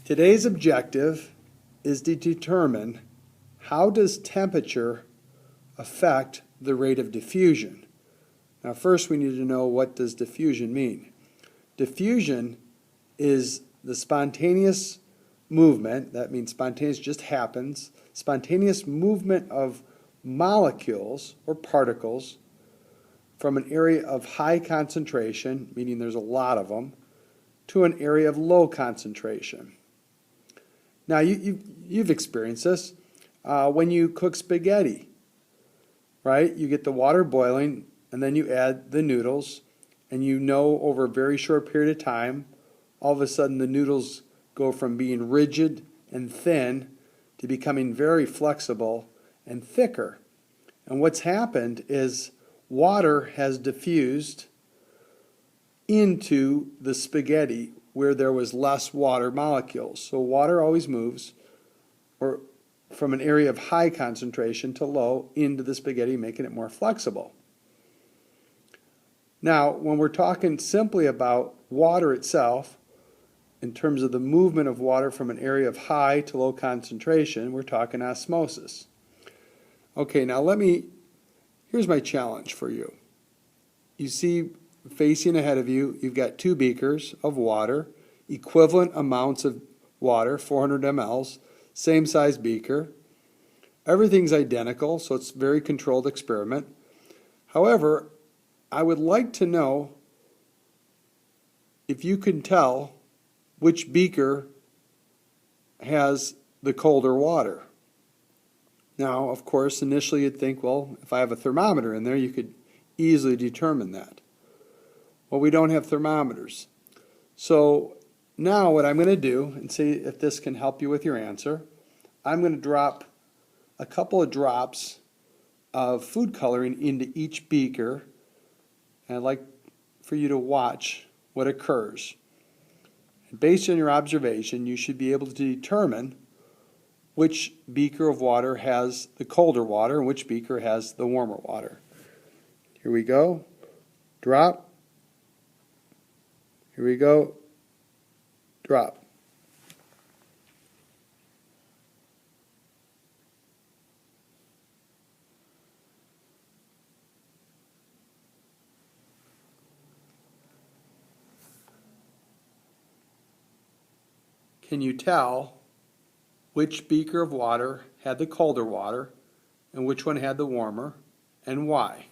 Today's objective is to determine how does temperature affect the rate of diffusion. Now first we need to know, what does diffusion mean? Diffusion is the spontaneous movement, that means spontaneous just happens, spontaneous movement of molecules or particles from an area of high concentration, meaning there's a lot of them, to an area of low concentration. Now you've experienced this when you cook spaghetti, right? You get the water boiling and then you add the noodles, and you know over a very short period of time, all of a sudden the noodles go from being rigid and thin to becoming very flexible and thicker. And what's happened is water has diffused into the spaghetti where there was less water molecules. So water always moves or from an area of high concentration to low into the spaghetti, making it more flexible. Now, when we're talking simply about water itself, in terms of the movement of water from an area of high to low concentration, we're talking osmosis. Okay, now here's my challenge for you. You see, facing ahead of you, you've got two beakers of water, equivalent amounts of water, 400 mLs, same size beaker. Everything's identical, so it's a very controlled experiment. However, I would like to know if you can tell which beaker has the colder water. Now, of course, initially you'd think, well, if I have a thermometer in there, you could easily determine that. Well, we don't have thermometers. So now what I'm going to do, and see if this can help you with your answer, I'm going to drop a couple of drops of food coloring into each beaker, and I'd like for you to watch what occurs. And based on your observation, you should be able to determine which beaker of water has the colder water and which beaker has the warmer water. Here we go. Drop. Here we go. Drop. Can you tell which beaker of water had the colder water and which one had the warmer, and why?